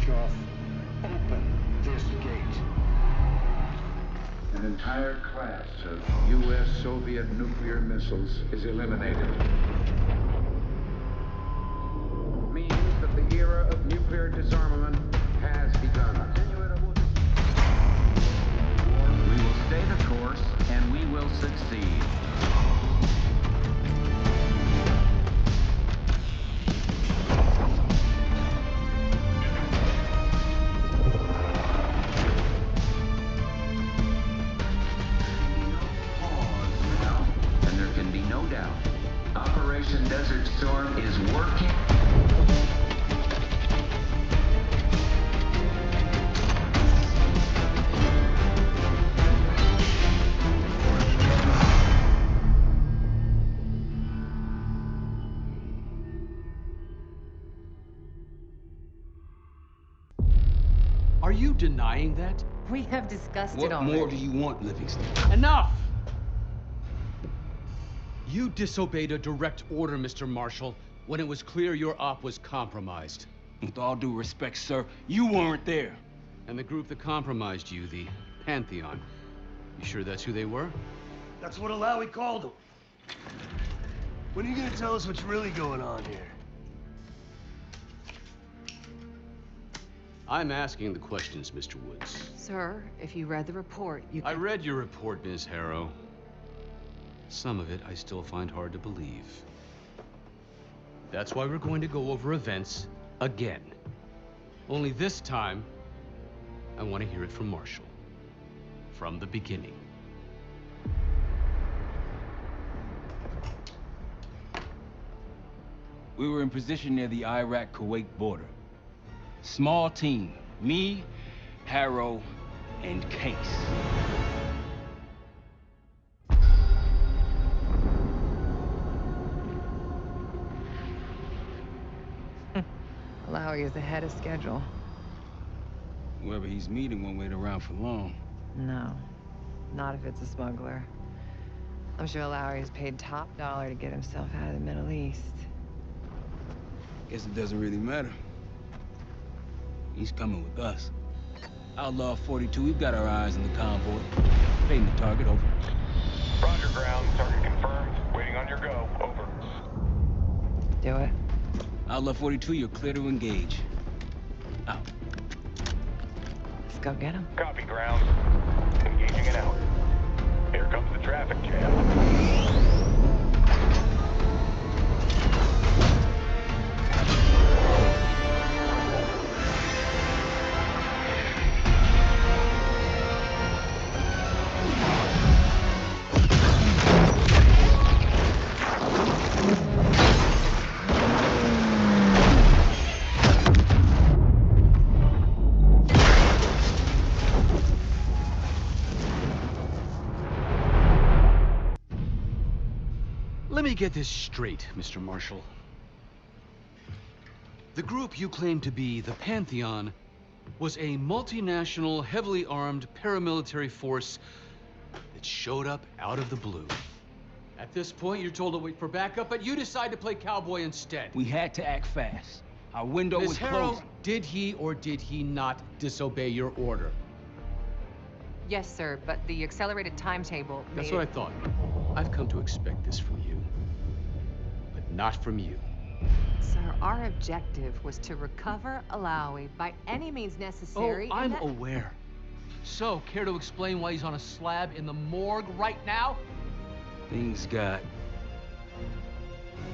Khrushchev, open this gate. An entire class of U.S.-Soviet nuclear missiles is eliminated. Means that the era of nuclear disarmament has begun. We will stay the course, and we will succeed. And there can be no doubt, Operation Desert Storm is working. Are you denying that? We have discussed it What already. more do you want, Livingston? Enough! You disobeyed a direct order, Mr. Marshall, when it was clear your op was compromised. With all due respect, sir, you weren't there. And the group that compromised you, the Pantheon, you sure that's who they were? That's what Alawi called them. When are you gonna tell us what's really going on here? I'm asking the questions, Mr. Woods. Sir, if you read the report, you I can... read your report, Ms. Harrow. Some of it I still find hard to believe. That's why we're going to go over events again. Only this time, I want to hear it from Marshall. From the beginning. We were in position near the Iraq-Kuwait border. Small team. Me, Harrow, and Case. Alawi is ahead of schedule. Whoever he's meeting won't wait around for long. No, not if it's a smuggler. I'm sure Alawi is paid top dollar to get himself out of the Middle East. Guess it doesn't really matter. He's coming with us. Outlaw 42, we've got our eyes on the convoy. Painting the target, over. Roger, ground. Target confirmed. Waiting on your go. Over. Do it. Outlaw 42, you're clear to engage. Out. Let's go get him. Copy, ground. Engaging it out. Here comes the traffic jam. Let me get this straight, Mr. Marshall. The group you claim to be the Pantheon was a multinational, heavily armed paramilitary force that showed up out of the blue. At this point, you're told to wait for backup, but you decide to play cowboy instead. We had to act fast. Our window was Ms. Harrow, closing. did he or did he not disobey your order? Yes, sir, but the accelerated timetable That's made what I it... thought. I've come to expect this from you, but not from you. Sir, our objective was to recover Alawi by any means necessary. Oh, I'm and that... aware. So, care to explain why he's on a slab in the morgue right now? Things got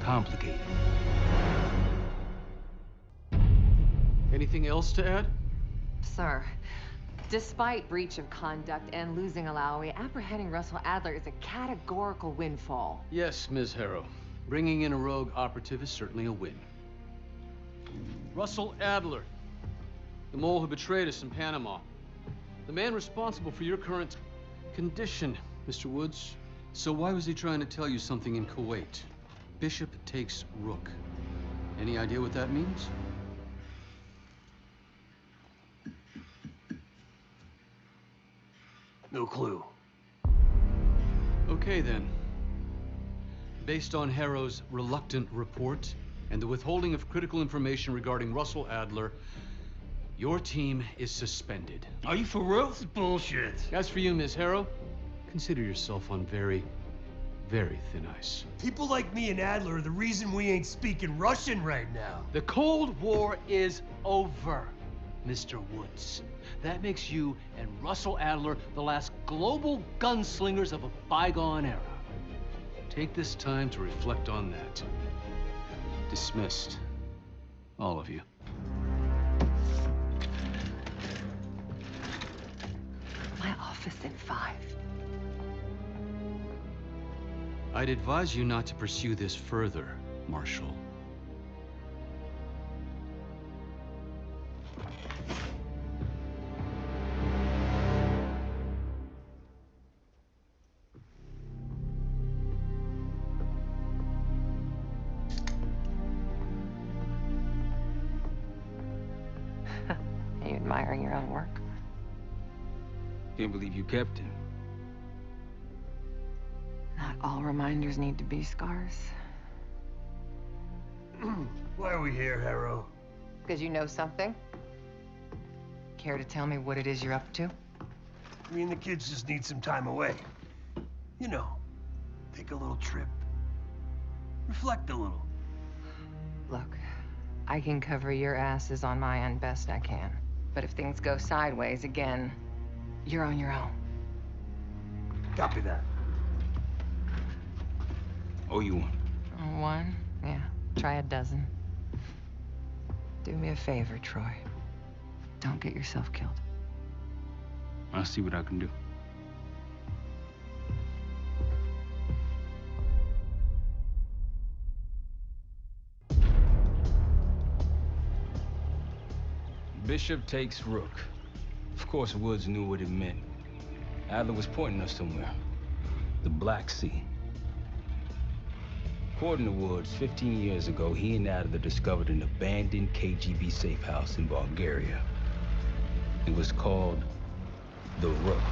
complicated. Anything else to add? Sir, despite breach of conduct and losing Alawi, apprehending Russell Adler is a categorical windfall. Yes, Ms. Harrow. Bringing in a rogue operative is certainly a win. Russell Adler, the mole who betrayed us in Panama. The man responsible for your current condition, Mr. Woods. So why was he trying to tell you something in Kuwait? Bishop takes Rook. Any idea what that means? No clue. Okay, then. Based on Harrow's reluctant report and the withholding of critical information regarding Russell Adler, Your team is suspended. Are you for real? This is bullshit. As for you, Ms. Harrow, consider yourself on very, very thin ice. People like me and Adler are the reason we ain't speaking Russian right now. The Cold War is over, Mr. Woods. That makes you and Russell Adler the last global gunslingers of a bygone era. Take this time to reflect on that. Dismissed. All of you. My office in 5. I'd advise you not to pursue this further, Marshal. Are you admiring your own work? Can't believe you kept him. Not all reminders need to be scars. Why are we here, Harrow? Because you know something? Care to tell me what it is you're up to? Me and the kids just need some time away. You know, take a little trip. Reflect a little. Look, I can cover your asses on my end best I can. But if things go sideways again, you're on your own. Copy that. Oh, you one. One? Yeah. Try a dozen. Do me a favor, Troy. Don't get yourself killed. I'll see what I can do. Bishop takes Rook. Of course, Woods knew what it meant. Adler was pointing us somewhere. The Black Sea. According to Woods, 15 years ago, he and Adler discovered an abandoned KGB safe house in Bulgaria. It was called the Rook.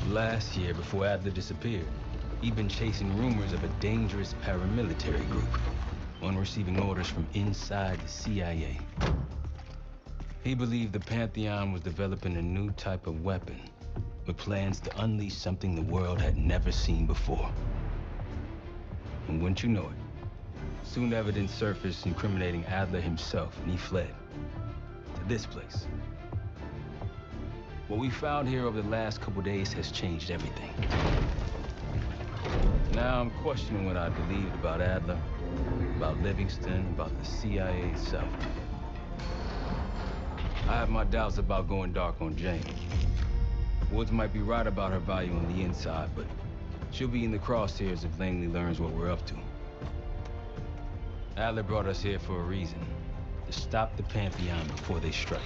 Last year, before Adler disappeared, he'd been chasing rumors of a dangerous paramilitary group, one receiving orders from inside the CIA. He believed the Pantheon was developing a new type of weapon, with plans to unleash something the world had never seen before. And wouldn't you know it, soon evidence surfaced incriminating Adler himself, and he fled to this place. What we found here over the last couple days has changed everything. Now I'm questioning what I believed about Adler, about Livingston, about the CIA itself. I have my doubts about going dark on Jane. Woods might be right about her value on the inside, but she'll be in the crosshairs if Langley learns what we're up to. Adler brought us here for a reason, to stop the Pantheon before they strike.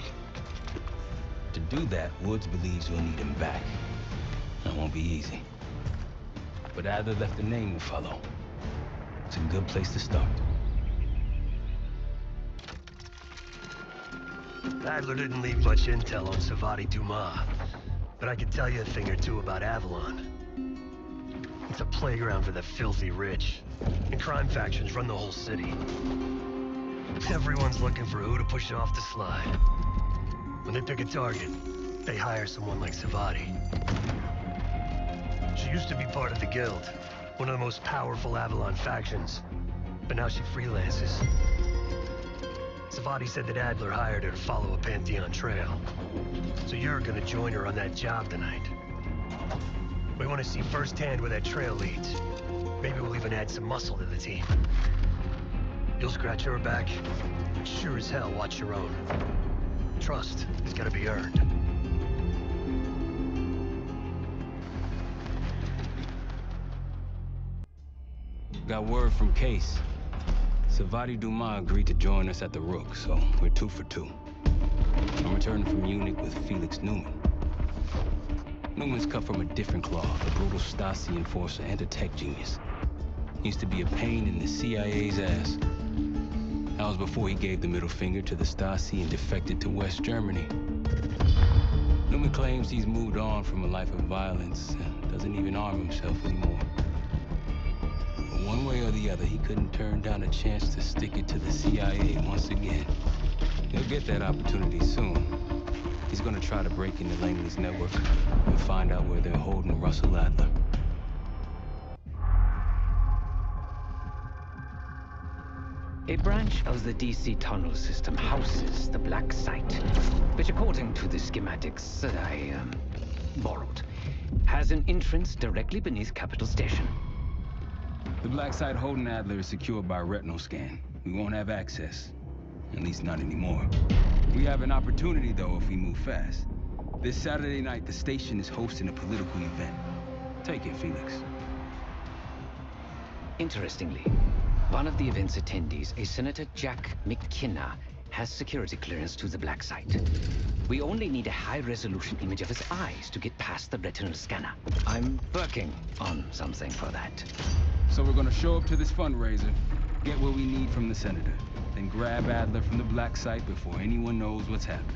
To do that, Woods believes we'll need him back. That won't be easy. But Adler left a name to follow. It's a good place to start. Adler didn't leave much intel on Savati Dumas, but I can tell you a thing or two about Avalon. It's a playground for the filthy rich, and crime factions run the whole city. Everyone's looking for who to push off the slide. When they pick a target, they hire someone like Savati. She used to be part of the Guild, one of the most powerful Avalon factions, but now she freelances. Savati said that Adler hired her to follow a Pantheon trail. So you're gonna join her on that job tonight. We want to see firsthand where that trail leads. Maybe we'll even add some muscle to the team. You'll scratch her back, but sure as hell watch your own. Trust has got to be earned. Got word from Case. Savati Dumas agreed to join us at the Rook, so we're 2 for 2. I'm returning from Munich with Felix Newman. Newman's cut from a different cloth, a brutal Stasi enforcer and a tech genius. He used to be a pain in the CIA's ass. That was before he gave the middle finger to the Stasi and defected to West Germany. Newman claims he's moved on from a life of violence and doesn't even arm himself anymore. But one way or the other, he couldn't turn down a chance to stick it to the CIA once again. He'll get that opportunity soon. He's gonna try to break into Langley's network and find out where they're holding Russell Adler. A branch of the DC tunnel system houses the Black Site, which according to the schematics that I borrowed, has an entrance directly beneath Capital Station. The Black Site holding Adler is secured by retinal scan. We won't have access. At least not anymore. We have an opportunity, though, if we move fast. This Saturday night, the station is hosting a political event. Take it, Felix. Interestingly, one of the event's attendees, a Senator Jack McKenna, has security clearance to the Black Site. We only need a high-resolution image of his eyes to get past the retinal scanner. I'm working on something for that. So we're gonna show up to this fundraiser, get what we need from the Senator, then grab Adler from the Black Site before anyone knows what's happening.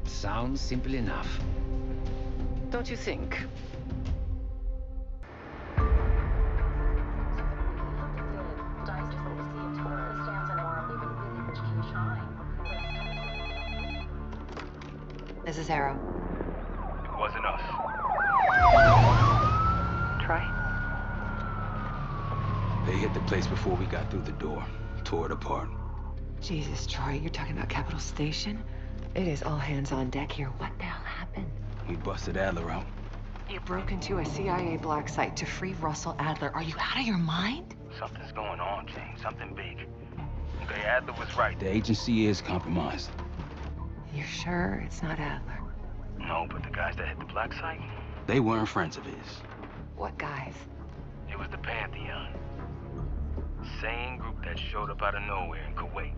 Sounds simple enough. Don't you think? This is Harrow. It wasn't us. Troy? They hit the place before we got through the door, tore it apart. Jesus, Troy, you're talking about Capital Station? It is all hands on deck here. What the hell happened? We busted Adler out. You broke into a CIA Black Site to free Russell Adler. Are you out of your mind? Something's going on, James. Something big. Okay, Adler was right. The agency is compromised. You're sure it's not Adler? No, but the guys that hit the Black Site, They weren't friends of his. What guys? it was the Pantheon. Same group that showed up out of nowhere in Kuwait.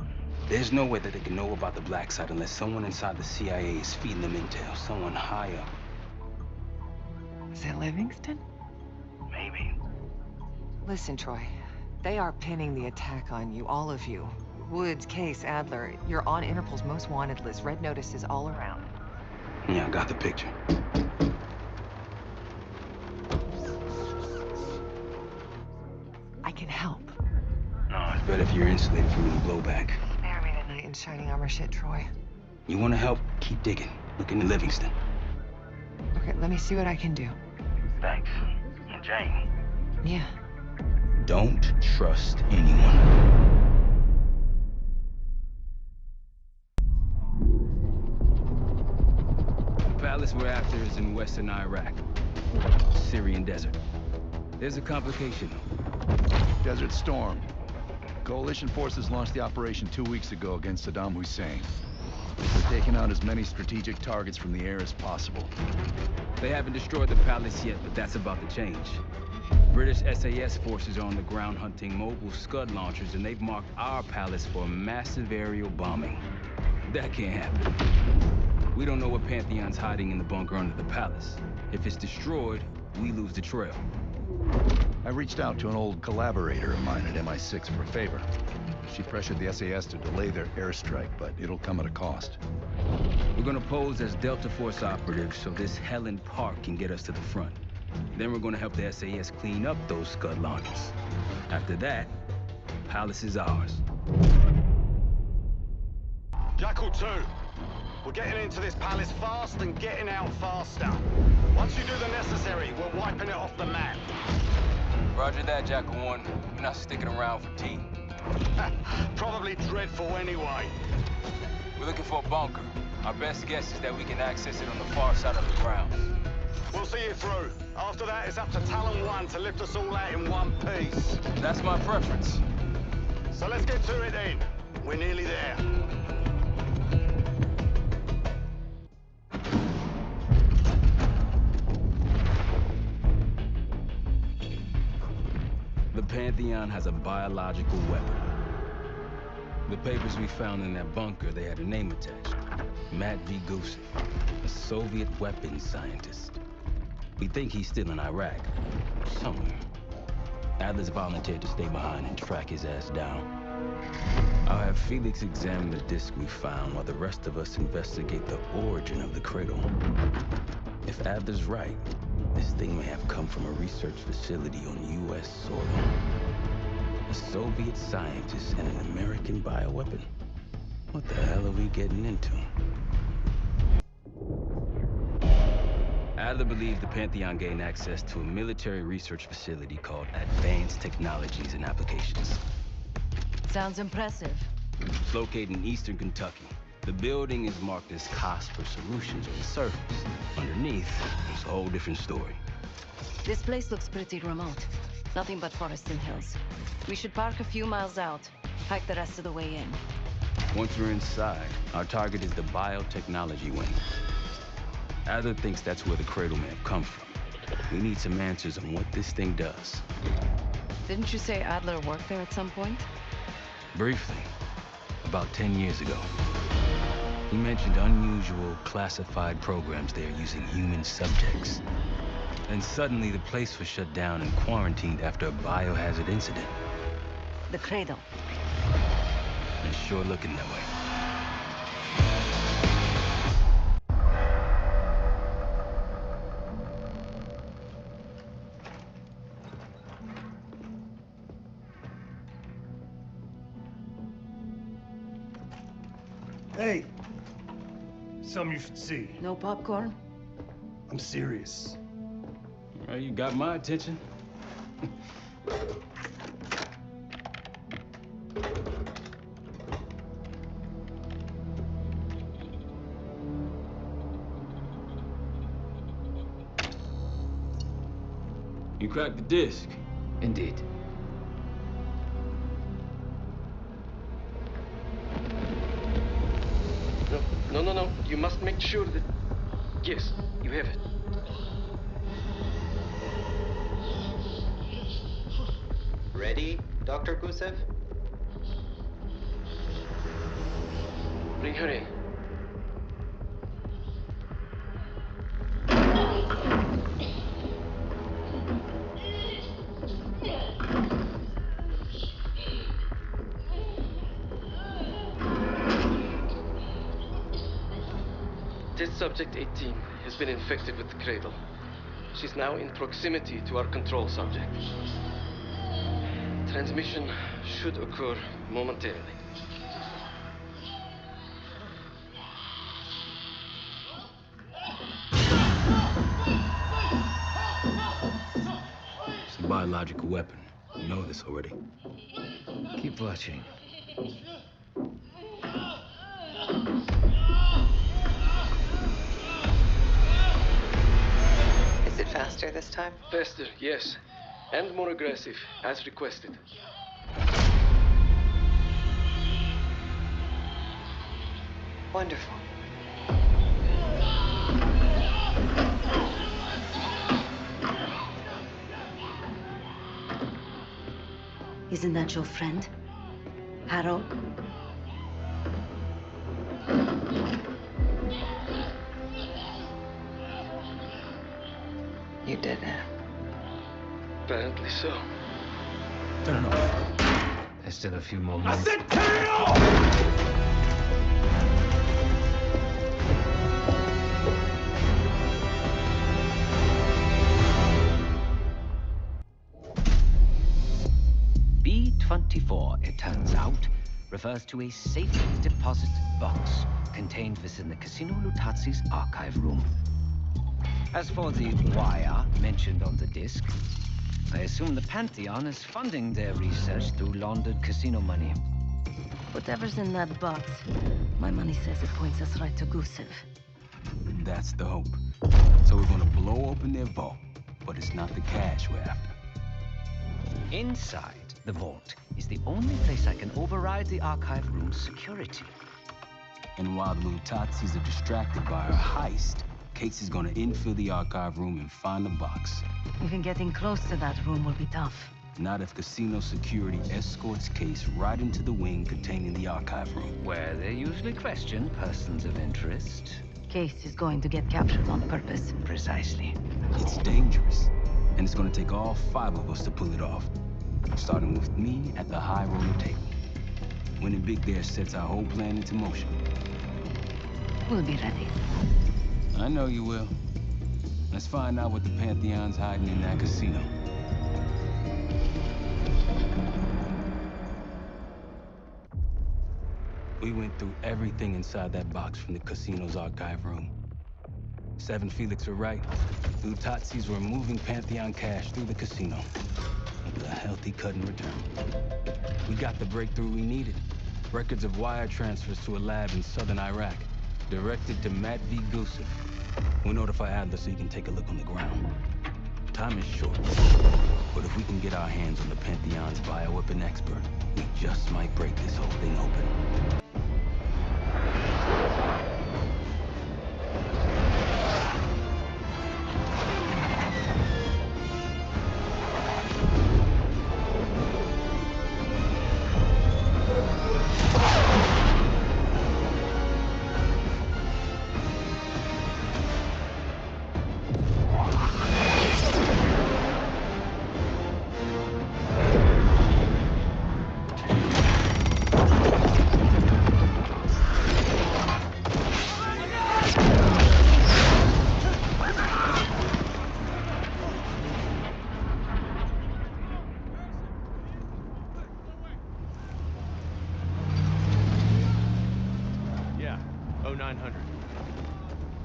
There's no way that they can know about the Black Site unless someone inside the CIA is feeding them intel. Someone high up. Is it Livingston? Maybe. Listen, Troy. They are pinning the attack on you, all of you. Woods, Case, Adler. You're on Interpol's most wanted list. Red notices all around. Yeah, I got the picture. I can help. No, it's Better if you're insulated from any blowback. Spare me the knight in shining armor shit, Troy. You want to help? Keep digging. Look into Livingston. Okay, let me see what I can do. thanks. And Jane. Yeah. Don't trust anyone. The palace we're after is in western Iraq. Syrian desert. There's a complication, though. Desert Storm. Coalition forces launched the operation 2 weeks ago against Saddam Hussein. They're taking out as many strategic targets from the air as possible. They haven't destroyed the palace yet, but that's about to change. British SAS forces are on the ground hunting mobile Scud launchers, and they've marked our palace for massive aerial bombing. That can't happen. We don't know what Pantheon's hiding in the bunker under the palace. If it's destroyed, we lose the trail. I reached out to an old collaborator of mine at MI6 for a favor. She pressured the SAS to delay their airstrike, but it'll come at a cost. We're gonna pose as Delta Force operatives so this Helen Park can get us to the front. Then we're gonna help the SAS clean up those Scud launchers. After that, the palace is ours. Jackal 2, we're getting into this palace fast and getting out faster. Once you do the necessary, we're wiping it off the map. Roger that, Jackal 1. We're not sticking around for tea. Probably dreadful anyway. We're looking for a bunker. Our best guess is that we can access it on the far side of the grounds. We'll see you through. After that, it's up to Talon 1 to lift us all out in one piece. That's my preference. So let's get to it then. We're nearly there. The Pantheon has a biological weapon. The papers we found in that bunker, they had a name attached. Matt V. Gusev, a Soviet weapons scientist. We think he's still in Iraq, somewhere. Adler's volunteered to stay behind and track his ass down. I'll have Felix examine the disc we found while the rest of us investigate the origin of the cradle. If Adler's right, this thing may have come from a research facility on U.S. soil. A Soviet scientist and an American bioweapon. What the hell are we getting into? Adler believed the Pantheon gained access to a military research facility called Advanced Technologies and Applications. Sounds impressive. It's located in eastern Kentucky. The building is marked as Cosper Solutions on the surface. Underneath, there's a whole different story. This place looks pretty remote. Nothing but forests and hills. We should park a few miles out, hike the rest of the way in. Once we're inside, our target is the biotechnology wing. Adler thinks that's where the Cradle may have come from. We need some answers on what this thing does. Didn't you say Adler worked there at some point? Briefly, about 10 years ago. He mentioned unusual, classified programs there using human subjects. Then suddenly the place was shut down and quarantined after a biohazard incident. The Cradle. It's sure looking that way. Hey! Something you should see. No popcorn? I'm serious. Well, you got my attention. You cracked the disc. Indeed. No. You must make sure that... Yes, you have it. Ready, Dr. Gusev? Bring her in. Test subject 18 has been infected with the Cradle. She's now in proximity to our control subject. Transmission should occur momentarily. It's a biological weapon. You know this already. Keep watching. Is it faster this time? Faster, yes. And more aggressive, as requested. Wonderful. Isn't that your friend? Harrow? You did it. Apparently so. Turn it off. There's still a few more minutes. I said turn it off! B-24, it turns out, refers to a safe deposit box contained within the Casino Lutazi's archive room. As for the wire mentioned on the disc, I assume the Pantheon is funding their research through laundered casino money. Whatever's in that box, my money says it points us right to Gusev. That's the hope. So we're gonna blow open their vault, but it's not the cash we're after. Inside the vault is the only place I can override the archive room's security. And while the Lutazis are distracted by our heist, Case is gonna infill the archive room and find the box. Even getting close to that room will be tough. Not if casino security escorts Case right into the wing containing the archive room. Where they usually question persons of interest. Case is going to get captured on purpose. Precisely. It's dangerous, and it's gonna take all 5 of us to pull it off. Starting with me at the high roller table. Winning big there sets our whole plan into motion. We'll be ready. I know you will. Let's find out what the Pantheon's hiding in that casino. We went through everything inside that box from the casino's archive room. 7 Felix were right. Utazis were moving Pantheon cash through the casino. With a healthy cut in return. We got the breakthrough we needed. Records of wire transfers to a lab in southern Iraq. Directed to Matt V. Gusev. We'll notify Adler so he can take a look on the ground. Time is short. But if we can get our hands on the Pantheon's bioweapon expert, we just might break this whole thing open.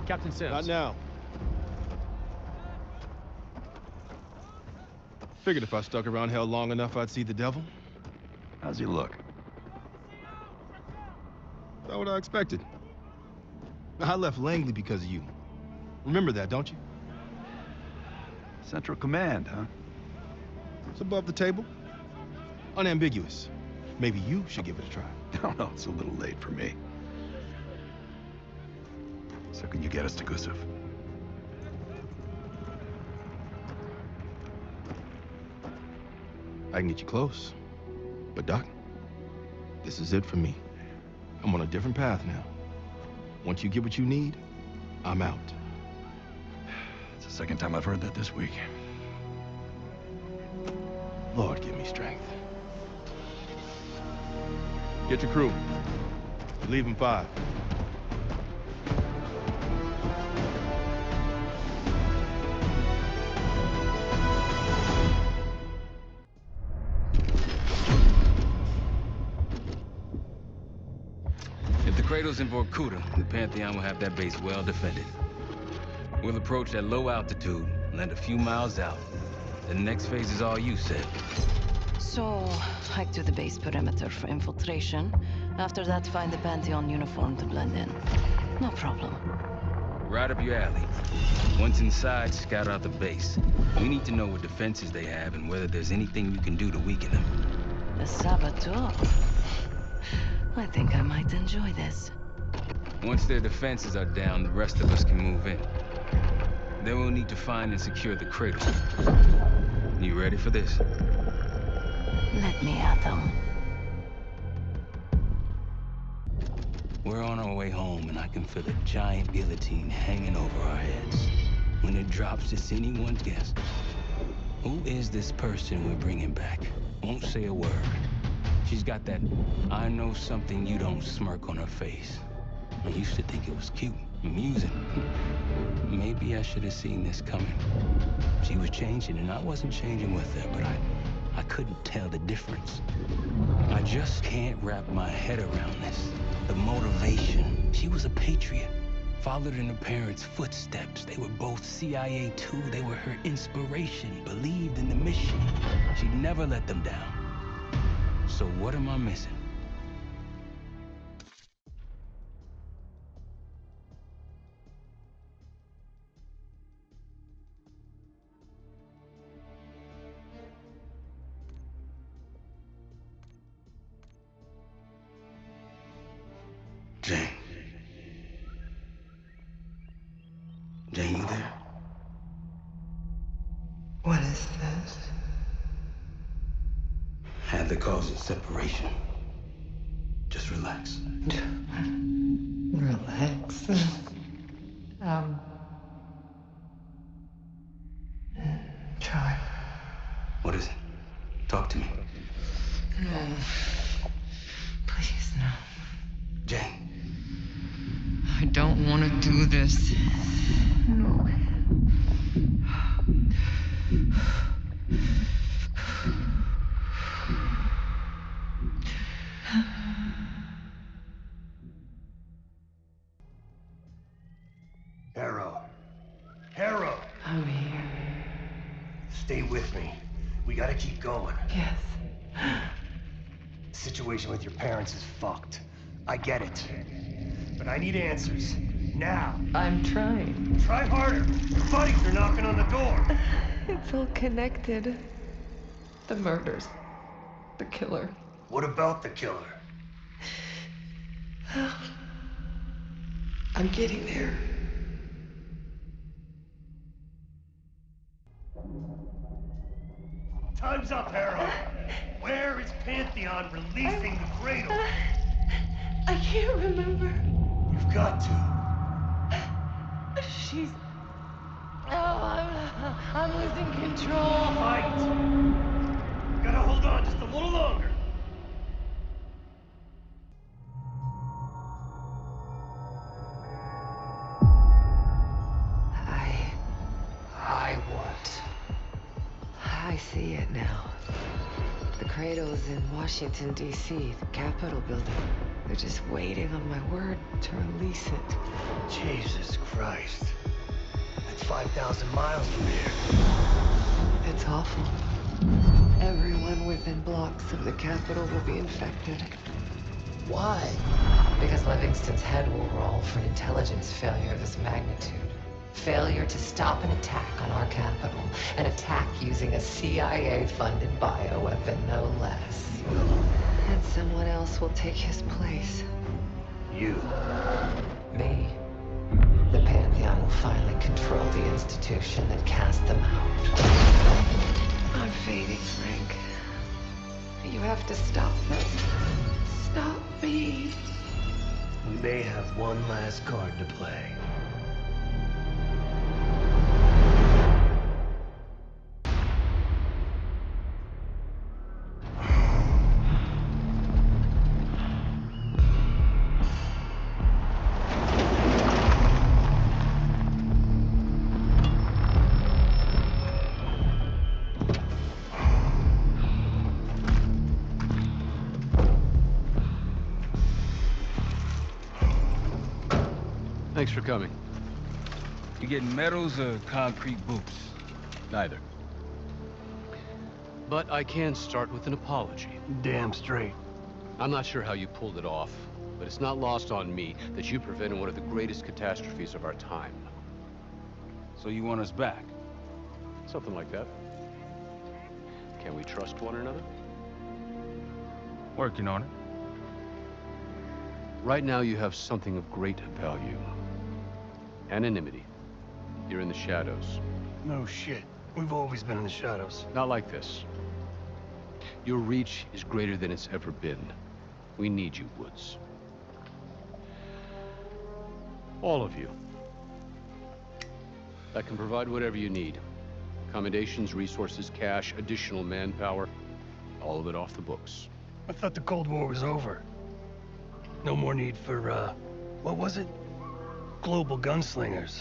Captain Sims. Not now. Figured if I stuck around hell long enough, I'd see the devil. How's he look? Not what I expected. I left Langley because of you. Remember that, don't you? Central Command, huh? It's above the table. Unambiguous. Maybe you should give it a try. Oh, no, it's a little late for me. So can you get us to Gusev? I can get you close. But Doc, this is it for me. I'm on a different path now. Once you get what you need, I'm out. It's the second time I've heard that this week. Lord, give me strength. Get your crew. Leave in 5. Kratos in Vorkuta, the Pantheon will have that base well defended. We'll approach at low altitude, land a few miles out. The next phase is all you, said. So, hike to the base perimeter for infiltration. After that, find the Pantheon uniform to blend in. No problem. Right up your alley. Once inside, scout out the base. We need to know what defenses they have and whether there's anything you can do to weaken them. The saboteur. I think I might enjoy this. Once their defenses are down, the rest of us can move in. Then we'll need to find and secure the cradle. You ready for this? Let me at them. We're on our way home, and I can feel a giant guillotine hanging over our heads. When it drops, it's anyone's guess. Who is this person we're bringing back? Won't say a word. She's got that I know something you don't smirk on her face. I used to think it was cute, amusing. Maybe I should have seen this coming. She was changing, and I wasn't changing with her, but I couldn't tell the difference. I just can't wrap my head around this. The motivation. She was a patriot. Followed in her parents' footsteps. They were both CIA too. They were her inspiration. Believed in the mission. She'd never let them down. So what am I missing? Jane. Jane, you there? What is this? Had the cause of separation. Just relax. Relax. Try. What is it? Talk to me. No. Please, no. Jane. I don't want to do this. No. Stay with me. We gotta keep going. Yes. The situation with your parents is fucked. I get it. But I need answers. Now. I'm trying. Try harder. The buddies are knocking on the door. It's all connected. The murders. The killer. What about the killer? I'm getting there. Time's up, Harrow. Where is Pantheon releasing the cradle? I can't remember. You've got to. She's... Oh, I'm losing control. Fight! Gotta hold on just a little longer. I see it now. The cradle's in Washington, D.C., the Capitol building. They're just waiting on my word to release it. Jesus Christ. That's 5,000 miles from here. It's awful. Everyone within blocks of the Capitol will be infected. Why? Because Livingston's head will roll for an intelligence failure of this magnitude. Failure to stop an attack on our capital. An attack using a CIA-funded bioweapon, no less. And someone else will take his place. You. Me. The Pantheon will finally control the institution that cast them out. I'm fading, Frank. You have to stop this. Stop me. We may have one last card to play. Thanks for coming. You getting medals or concrete boots? Neither. But I can start with an apology. Damn straight. I'm not sure how you pulled it off, but it's not lost on me that you prevented one of the greatest catastrophes of our time. So you want us back? Something like that. Can we trust one another? Working on it. Right now you have something of great value. Anonymity. You're in the shadows. No shit. We've always been in the shadows. Not like this. Your reach is greater than it's ever been. We need you, Woods. All of you. That can provide whatever you need. Accommodations, resources, cash, additional manpower. All of it off the books. I thought the Cold War was over. No more need for, what was it? Global gunslingers.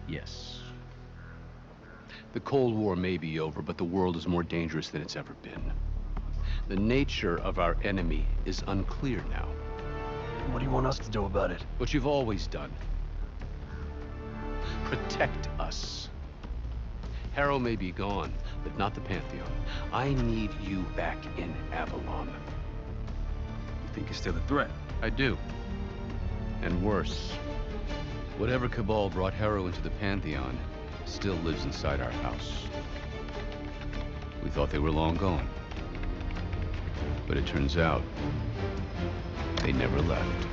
Yes. The Cold War may be over, but the world is more dangerous than it's ever been. The nature of our enemy is unclear now. What do you want us to do about it? What you've always done. Protect us. Harrow may be gone, but not the Pantheon. I need you back in Avalon. You think it's still a threat? I do. And worse. Whatever cabal brought Harrow into the Pantheon still lives inside our house. We thought they were long gone. But it turns out, they never left.